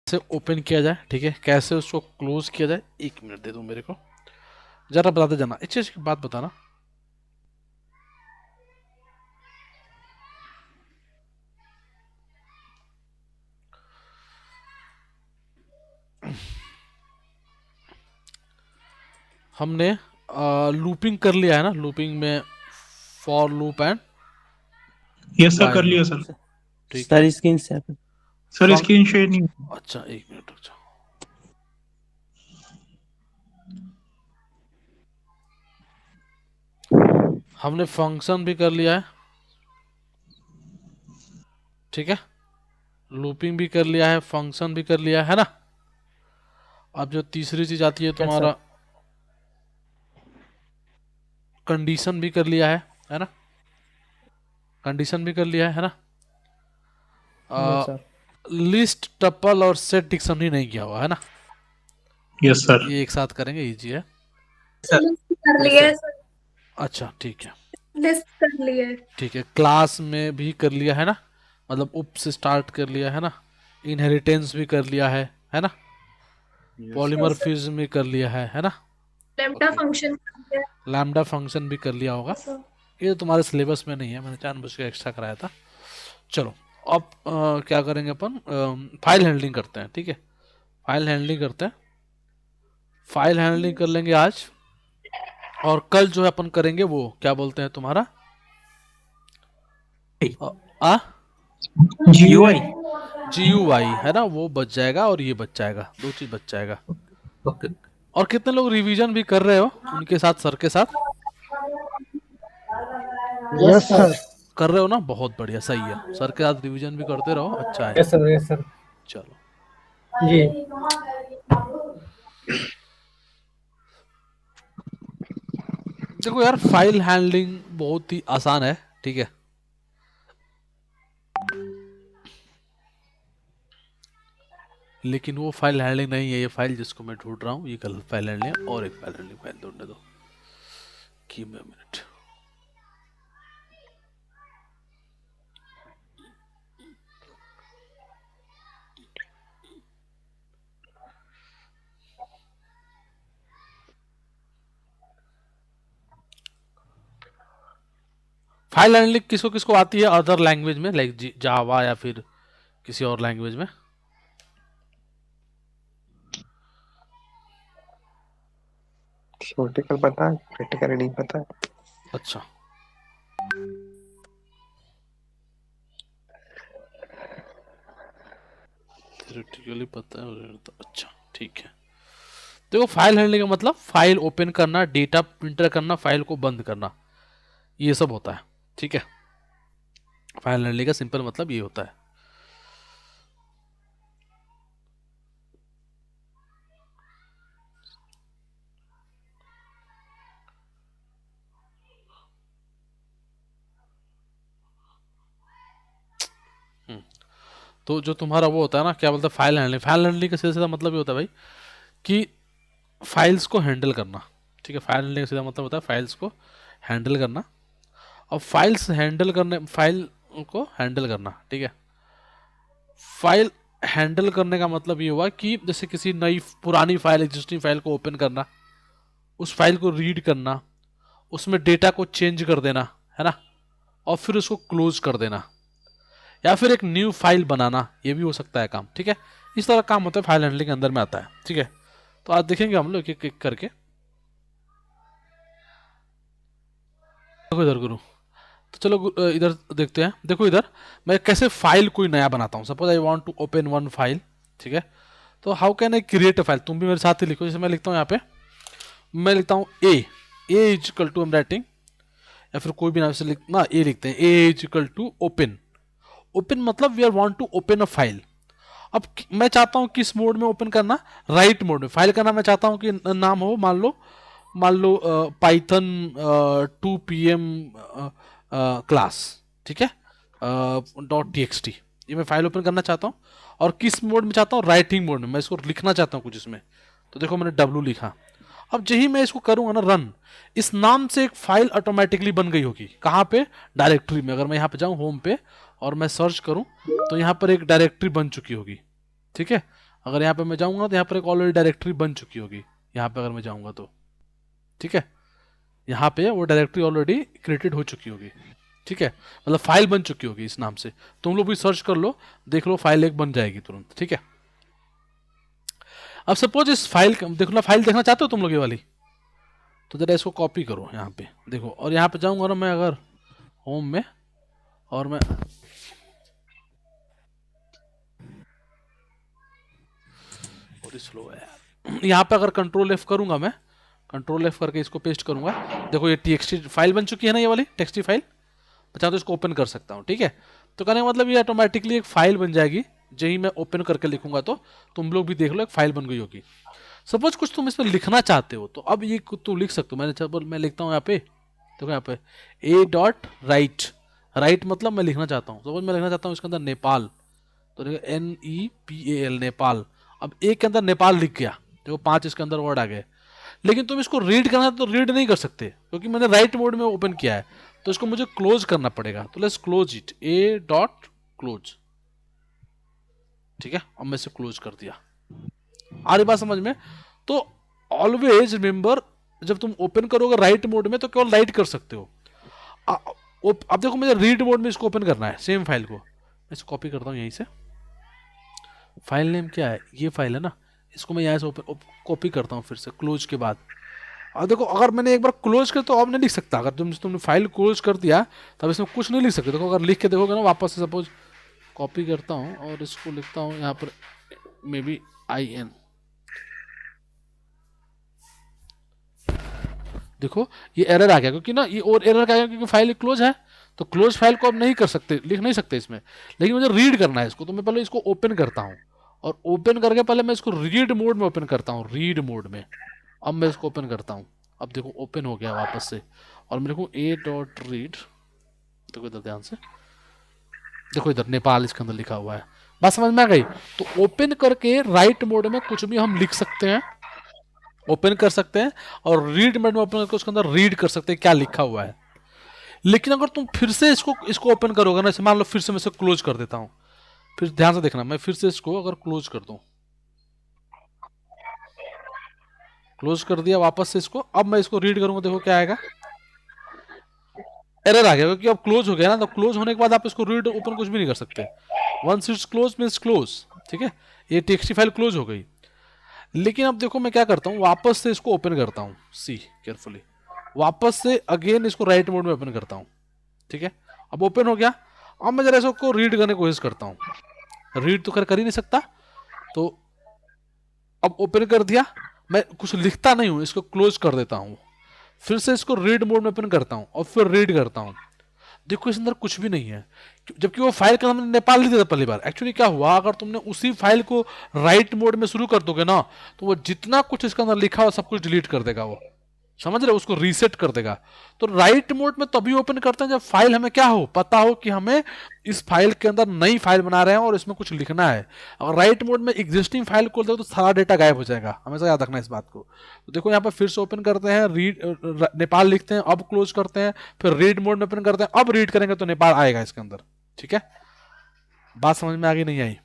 कैसे ओपन किया जाए, ठीक है, कैसे उसको क्लोज किया जाए। 1 मिनट दे दो मेरे को, जरा बताते जाना। एक चीज की बात बताना, हमने लूपिंग कर लिया है ना, लूपिंग में for loop and yes sir, while कर लूप, लिया सर। ठीक है। Sir screen share. सर फंक स्क्रीन शेयर नहीं हुआ। अच्छा 1 मिनट रुक जाओ। हमने फंक्शन भी कर लिया है, ठीक है, लूपिंग भी कर लिया है, फंक्शन भी कर लिया है ना। अब जो तीसरी चीज आती है यस सर। तुम्हारा, कंडीशन भी कर लिया है ना, कंडीशन भी कर लिया है ना। Yes sir. लिस्ट टपल और सेट डिक्शनरी नहीं किया हुआ है ना, यस सर। ये एक साथ करेंगे, इजी है। सर लिस्ट कर यस लिया सर। है सर। अच्छा ठीक है, लिस्ट कर लिया है। ठीक है। क्लास में भी कर लिया है ना, मतलब उप से स्टार्ट कर लिया है ना। इनहेरिटेंस भी कर लिया है ना। Yes sir. पॉलीमॉर्फिज्म भी कर लिया है ना। लेम्डा ओके, फंक्शन कर लिया है। लैम्डा फंक्शन भी कर लिया होगा। Yes sir. ये तो तुम्हारे सिलेबस में नहीं है, मैंने जानबूझ के एक्स्ट्रा कराया था। चलो, अब क्या करेंगे अपन, फाइल हैंडलिंग करते हैं, ठीक है। फाइल हैंडलिंग करते हैं, फाइल हैंडलिंग कर लेंगे आज। और कल जो है अपन करेंगे वो क्या बोलते हैं तुम्हारा, अ, आ GUI। GUI है ना, वो बच जाएगा और ये बच जाएगा, दो चीज बच जाएगा। ओके। और कितने लोग रिवीजन भी कर रहे हो उनके साथ, सर के साथ यस सर। कर रहे हो ना, बहुत बढ़िया, सही है। सर के साथ रिवीजन भी करते रहो, अच्छा है। Yes sir. Yes sir. चलो, जी। देखो यार, फाइल हैंडलिंग बहुत ही आसान है, ठीक है। लेकिन वो फाइल हैंडलिंग नहीं है, ये फाइल जिसको मैं ढूंढ रहा हूँ, ये गलत फाइल हैंडलिंग है। और एक फाइल हैंडलिंग फाइल ढूंढने दो, give me a minute. File handling किसको किसको आती है अदर लैंग्वेज में, लाइक जावा या फिर किसी और लैंग्वेज में? थ्योरेटिकल पता है, प्रैक्टिकल नहीं पता। अच्छा, थियोरेटिकली पता है तो अच्छा, ठीक है। देखो, फाइल हैंडलिंग का मतलब फाइल ओपन करना, डेटा इंटर करना, फाइल को बंद करना, ये सब होता है, ठीक है। फाइल हैंडलिंग का सिंपल मतलब ये होता है। तो जो तुम्हारा वो होता है ना, क्या बोलते हैं, फाइल हैंडलिंग, फाइल हैंडलिंग का सीधा सीधा मतलब ये होता है भाई कि फाइल्स को हैंडल करना, ठीक है। फाइल हैंडलिंग का सीधा मतलब होता है फाइल्स को हैंडल करना। और फाइल्स हैंडल करने, फाइल को हैंडल करना, ठीक है। फाइल हैंडल करने का मतलब ये हुआ कि जैसे किसी नई पुरानी फाइल, एग्जिस्टिंग फाइल को ओपन करना, उस फाइल को रीड करना, उसमें डेटा को चेंज कर देना, है ना, और फिर उसको क्लोज कर देना, या फिर एक न्यू फाइल बनाना, ये भी हो सकता है काम, ठीक है। इस तरह काम होता है, फाइल हैंडलिंग के अंदर में आता है, ठीक है। तो आज देखेंगे हम लोग एक एक करके। देखो इधर गुरु, तो चलो इधर देखते हैं। देखो इधर, मैं कैसे फाइल कोई नया बनाता हूँ। Suppose I want to open one file, ठीक है। तो how can I create a file, तुम भी मेरे साथ ही लिखो। जैसे मैं लिखता हूँ यहाँ पे, मैं लिखता हूँ A is equal to, am writing, या फिर कोई भी नाम से लिखना, ए लिखते हैं, A is equal to open. Open मतलब we are want to open a file. अब मैं चाहता हूं किस मोड में ओपन करना, राइट मोड में। फाइल का नाम मैं चाहता हूं कि नाम हो, मान लो पाइथन 2 PM क्लास, ठीक है, .txt। ये मैं फाइल ओपन करना चाहता हूँ। और किस मोड में चाहता हूँ, राइटिंग मोड में। मैं इसको लिखना चाहता हूँ कुछ इसमें, तो देखो मैंने W लिखा। अब यही मैं इसको करूंगा ना रन, इस नाम से एक फाइल ऑटोमेटिकली बन गई होगी। कहाँ पे, डायरेक्टरी में। अगर मैं यहाँ पे जाऊँ होम पे और मैं सर्च करूँ, तो यहाँ पर एक डायरेक्टरी बन चुकी होगी, ठीक है। अगर यहाँ पे मैं जाऊंगा तो यहाँ पर एक ऑलरेडी डायरेक्टरी बन चुकी होगी, यहाँ पे अगर मैं जाऊंगा तो, ठीक है, यहाँ पे वो डायरेक्टरी ऑलरेडी क्रिएटेड हो चुकी होगी, ठीक है, मतलब फाइल बन चुकी होगी इस नाम से। तुम लोग भी सर्च कर लो, देख लो, फाइल एक बन जाएगी तुरंत, ठीक है। अब सपोज इस फाइल देखो ना, फाइल देखना चाहते हो तुम लोग ये वाली, तो जरा इसको कॉपी करो यहाँ पे, देखो, और यहाँ पे जाऊंगा ना मैं अगर होम में, और मैं थोड़ी स्लो है यार, यहाँ पे अगर कंट्रोल एफ करूंगा, मैं कंट्रोल एफ करके इसको पेस्ट करूंगा, देखो ये टीएक्सटी फाइल बन चुकी है ना, ये वाली टेक्सटी फाइल, चाहे तो इसको ओपन कर सकता हूँ, ठीक है। तो कहने का मतलब ये ऑटोमेटिकली एक फाइल बन जाएगी, यही मैं ओपन करके लिखूंगा तो तुम लोग भी देख लो एक फाइल बन गई होगी। सपोज कुछ तुम इसमें लिखना चाहते हो, तो अब ये तुम लिख सकते हो, मैं लिखता हूँ यहाँ पे, देखो यहाँ पे ए डॉट राइट, राइट मतलब मैं लिखना चाहता हूँ, सपोज मैं लिखना चाहता हूँ इसके अंदर नेपाल, तो देखो NEPAL नेपाल, अब ए के अंदर नेपाल लिख गया, देखो 5 इसके अंदर वर्ड आ गए। लेकिन तुम इसको रीड करना है तो रीड नहीं कर सकते, क्योंकि मैंने राइट मोड में ओपन किया है, तो इसको मुझे क्लोज करना पड़ेगा, तो let's close it, A dot close, ठीक है। अब मैं इसे क्लोज कर दिया, आ रही बात समझ में। तो ऑलवेज रिमेंबर, जब तुम ओपन करोगे राइट मोड में तो केवल राइट कर सकते हो। अब देखो मुझे रीड मोड में इसको ओपन करना है, सेम फाइल को मैं इसको कॉपी करता हूँ यहीं से, फाइल नेम क्या है, ये फाइल है ना, इसको मैं यहाँ से कॉपी करता हूँ फिर से क्लोज के बाद। और देखो अगर मैंने एक बार क्लोज कर तो अब नहीं लिख सकता, अगर तुमने फाइल क्लोज कर दिया तब इसमें कुछ नहीं लिख सकते। देखो अगर लिख के देखोगे ना, वापस से सपोज कॉपी करता हूँ और इसको लिखता हूँ यहाँ पर मे बी IN, देखो ये एरर आ गया, क्योंकि ना ये और एरर आ गया क्योंकि फाइल क्लोज है, तो क्लोज फाइल को अब नहीं कर सकते, लिख नहीं सकते इसमें। लेकिन मुझे रीड करना है इसको, तो मैं पहले इसको ओपन करता हूँ, और ओपन करके पहले मैं इसको रीड मोड में ओपन करता हूँ, रीड मोड में। अब मैं इसको ओपन करता हूँ, अब देखो ओपन हो गया वापस से, और मैं देखूँ ए डॉट रीड, देखो इधर ध्यान से, देखो इधर नेपाल इसके अंदर लिखा हुआ है, बात समझ में आ गई। तो ओपन करके राइट मोड में कुछ भी हम लिख सकते हैं, ओपन कर सकते हैं, और रीड मोड में ओपन करके उसके अंदर रीड कर सकते हैं क्या लिखा हुआ है। लेकिन अगर तुम फिर से इसको ओपन करोगे ना, मान लो फिर से मैं इसे क्लोज कर देता हूं, फिर ध्यान से देखना, मैं फिर से इसको अगर क्लोज कर दूं, क्लोज कर दिया वापस से इसको, अब मैं इसको रीड करूंगा, देखो क्या आएगा, एरर आ गया, क्योंकि अब क्लोज हो गया ना, तो क्लोज होने के बाद आप इसको रीड ओपन कुछ भी नहीं कर सकते, once it's close means close, ठीक है। ये टेक्स्ट फाइल क्लोज हो गई। लेकिन अब देखो मैं क्या करता हूँ, वापस से इसको ओपन करता हूँ, सी केयरफुली, वापस से अगेन इसको राइट मोड में ओपन करता हूँ, ठीक है। अब ओपन हो गया, अब मैं जरा इसको रीड करने की कोशिश करता हूँ, रीड तो कर ही नहीं सकता, तो अब ओपन कर दिया, मैं कुछ लिखता नहीं हूँ, इसको क्लोज कर देता हूँ, फिर से इसको रीड मोड में ओपन करता हूँ और फिर रीड करता हूँ, देखो इस अंदर कुछ भी नहीं है, जबकि वो फाइल का हमने नेपाल लिखा था पहली बार। एक्चुअली क्या हुआ, अगर तुमने उसी फाइल को राइट मोड में शुरू कर दोगे ना, तो वो जितना कुछ इसके अंदर लिखा हो सब कुछ डिलीट कर देगा, वो समझ रहे हो, उसको रीसेट कर देगा। तो राइट मोड में तभी ओपन करते हैं जब फाइल हमें क्या हो, पता हो कि हमें इस फाइल के अंदर नई फाइल बना रहे हैं और इसमें कुछ लिखना है। अगर राइट मोड में एग्जिस्टिंग फाइल खोलते हो तो सारा डेटा गायब हो जाएगा, हमेशा याद रखना इस बात को। तो देखो यहाँ पर फिर से ओपन करते हैं, रीड नेपाल लिखते हैं, अब क्लोज करते हैं, फिर रीड मोड में ओपन करते हैं, अब रीड करेंगे तो नेपाल आएगा इसके अंदर, ठीक है। बात समझ में आ गई नहीं आई।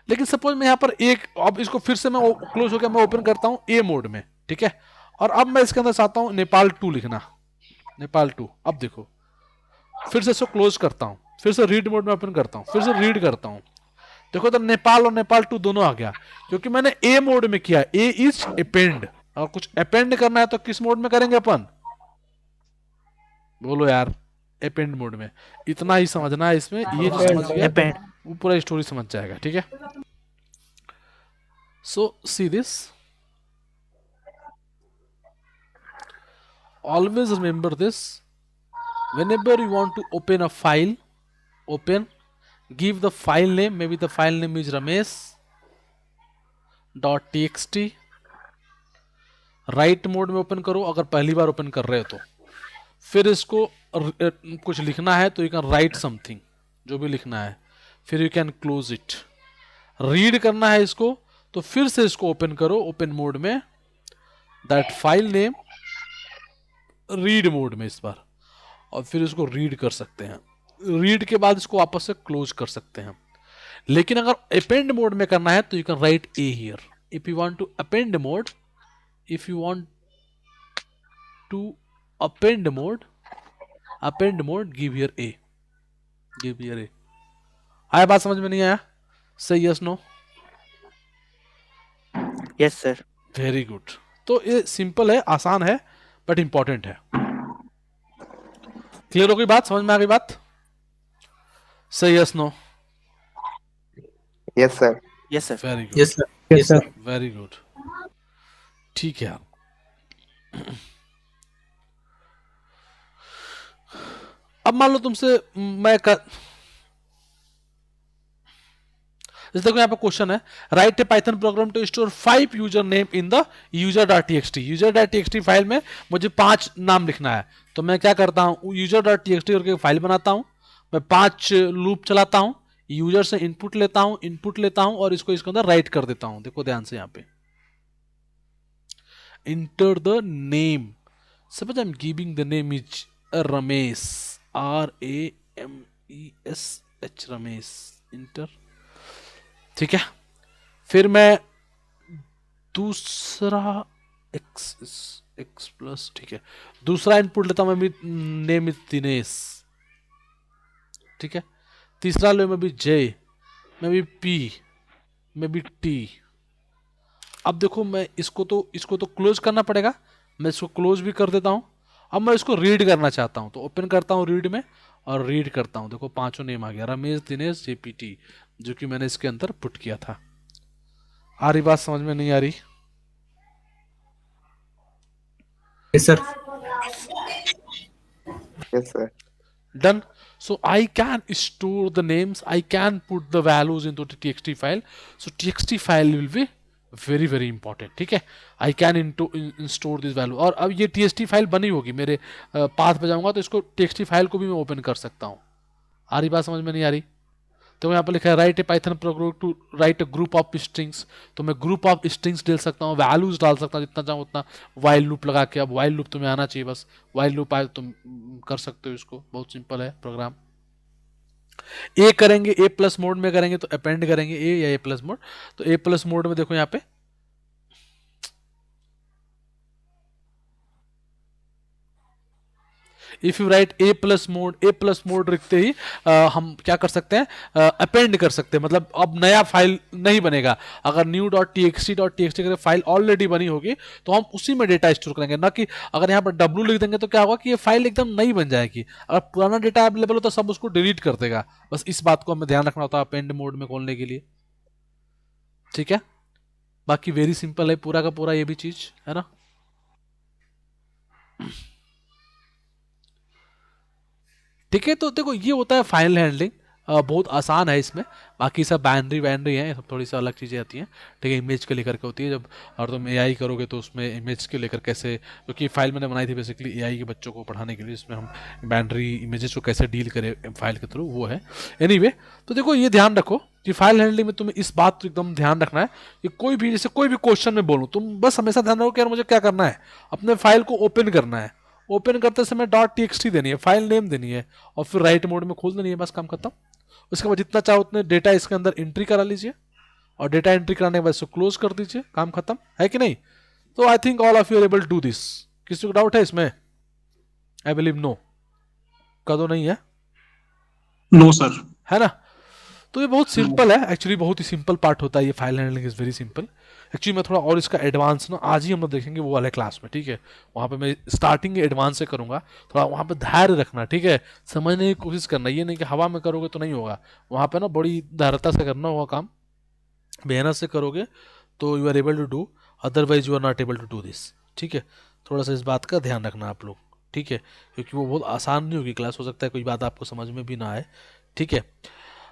लेकिन सपोज मैं यहाँ पर एक, अब इसको फिर से मैं क्लोज हो गया, मैं ओपन करता हूँ ए मोड में, ठीक है, और अब मैं इसके अंदर चाहता हूँ नेपाल 2 लिखना, नेपाल 2। अब देखो फिर से इसको क्लोज करता हूँ, फिर से रीड मोड में ओपन करता हूँ, फिर से रीड करता हूँ, देखो तो नेपाल और नेपाल 2 दोनों आ गया, क्योंकि मैंने ए मोड में किया, ए इज अपेंड। और कुछ अपेंड करना है तो किस मोड में करेंगे अपन, बोलो यार, अपेंड मोड में। इतना ही समझना है इसमें, ये जो समझ गया वो पूरा स्टोरी समझ जाएगा, ठीक है। So see this, always remember this, whenever you want to open a file, open, give the file name, maybe the file name is ramesh .txt, right mode में ओपन करो अगर पहली बार ओपन कर रहे हो तो, फिर इसको कुछ लिखना है तो यू कैन राइट समथिंग, जो भी लिखना है, फिर you can close it. Read करना है इसको तो फिर से इसको ओपन करो ओपन मोड में, that file name read mode में इस बार, और फिर इसको रीड कर सकते हैं, रीड के बाद इसको वापस से क्लोज कर सकते हैं। लेकिन अगर अपेंड मोड में करना है तो you can write a here. If you want to append mode, if you want to append mode give here a. आया बात समझ में? नहीं आया? say yes no. Yes, sir. Very good. तो ये सिंपल है, आसान है, बट इंपॉर्टेंट है. क्लियर हो गई बात? समझ में आ गई बात? say yes no. Yes, sir. Yes, sir. Very good. Yes, sir. Yes, sir. Very good. ठीक है. अब मान लो तुमसे जैसे देखो यहाँ पे क्वेश्चन है, write a Python program to store 5 user name in the user.txt. user.txt file में मुझे 5 नाम लिखना है. तो मैं क्या करता हूँ, user.txt करके फाइल बनाता हूँ, मैं 5 लूप चलाता हूँ, यूजर से इनपुट लेता हूँ और इसको इसके अंदर राइट कर देता हूँ. देखो ध्यान से यहाँ पे, enter the name. Suppose I am giving the name is Ramesh, RAMESH, Ramesh. Inter. ठीक है. फिर मैं दूसरा x प्लस, ठीक है, दूसरा इनपुट लेता हूं, मैं भी नेम इज दिनेश. ठीक है. तीसरा लो मैं भी J, मैं भी P, मैं भी T. अब देखो मैं इसको तो क्लोज करना पड़ेगा. मैं इसको क्लोज भी कर देता हूं. अब मैं इसको रीड करना चाहता हूं तो ओपन करता हूं रीड में और रीड करता हूं. देखो 5 नेम आ गया, रमेश, दिनेश, JPT, जो कि मैंने इसके अंदर पुट किया था. आ रही बात समझ में? नहीं आ रही? Yes, sir. Yes, sir. Done. So I can store the names, I can put the values into the txt file. So txt file will be very very important. ठीक है. I can store this value. और अब ये txt file बनी होगी, मेरे path पे जाऊंगा तो इसको txt फाइल को भी मैं ओपन कर सकता हूँ. आ रही बात समझ में? नहीं आ रही? तो यहाँ पर लिखा है write a Python program to write a group of strings. तो मैं ग्रुप ऑफ स्ट्रिंग्स डाल सकता हूँ, वैल्यूज डाल सकता हूँ जितना चाहूँ उतना, वाइल लूप लगा के. अब वाइल लूप तुम्हें आना चाहिए, बस वाइल लूप आए तुम कर सकते हो इसको. बहुत सिंपल है प्रोग्राम. ए करेंगे, ए प्लस मोड में करेंगे तो अपेंड करेंगे ए या ए प्लस मोड. तो ए प्लस मोड में देखो यहाँ पे if you right A plus mode लिखते ही हम क्या कर सकते हैं, अपेंड कर सकते हैं. मतलब अब नया फाइल नहीं बनेगा. अगर new.txt करके फाइल ऑलरेडी बनी होगी तो हम उसी में डेटा स्टोर करेंगे, ना कि अगर यहाँ पर w लिख देंगे तो क्या होगा कि ये फाइल एकदम नई बन जाएगी. अगर पुराना डेटा अवेलेबल हो तो सब उसको डिलीट कर देगा. बस इस बात को हमें ध्यान रखना होता है अपेंड मोड में खोलने के लिए. ठीक है. बाकी वेरी सिंपल है पूरा का पूरा, ये भी चीज है ना. ठीक है. तो देखो ये होता है फाइल हैंडलिंग, बहुत आसान है इसमें. बाकी सब बाइनरी है, सब थोड़ी सी अलग चीज़ें आती हैं. ठीक है. इमेज के लेकर के होती है जब, और तुम एआई करोगे तो उसमें इमेज के लेकर कैसे, क्योंकि फाइल मैंने बनाई थी बेसिकली एआई के बच्चों को पढ़ाने के लिए, इसमें हम बाइनरी इमेजेस को कैसे डील करें फाइल के थ्रू, वो है. एनीवे, तो देखो ये ध्यान रखो कि फाइल हैंडलिंग में तुम्हें इस बात को एकदम ध्यान रखना है कि कोई भी, जैसे कोई भी क्वेश्चन में बोलूँ, तुम बस हमेशा ध्यान रखो कि यार मुझे क्या करना है, अपने फाइल को ओपन करना है. ओपन करते समय .txt देनी है, फाइल नेम देनी है, और फिर राइट मोड में खोल देनी है. बस काम खत्म. उसके बाद जितना चाहो उतने डेटा इसके अंदर एंट्री करा लीजिए, और डेटा एंट्री कराने के बाद इसको क्लोज कर दीजिए. काम खत्म है कि नहीं? तो I think all of you are able to do this. किसी को डाउट है इसमें? I believe no. कदो नहीं है? No, sir. है ना. तो ये बहुत सिंपल है एक्चुअली, बहुत ही सिंपल पार्ट होता है ये. File handling is very simple actually. मैं थोड़ा और इसका एडवांस ना आज ही हम लोग देखेंगे वो वाले क्लास में. ठीक है. वहाँ पे मैं स्टार्टिंग एडवांस से करूँगा. थोड़ा वहाँ पे धैर्य रखना. ठीक है. समझने की कोशिश करना, ये नहीं कि हवा में करोगे तो नहीं होगा. वहाँ पे ना बड़ी धैर्यता से करना होगा काम, मेहनत से करोगे तो you are able to do, otherwise you are not able to do this. ठीक है. थोड़ा सा इस बात का ध्यान रखना आप लोग. ठीक है. क्योंकि वो बहुत आसान नहीं होगी क्लास, हो सकता है कोई बात आपको समझ में भी ना आए. ठीक है.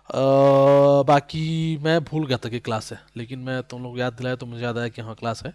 बाकी मैं भूल गया था कि क्लास है, लेकिन मैं तुम लोग याद दिलाया तो मुझे याद आया कि हाँ क्लास है.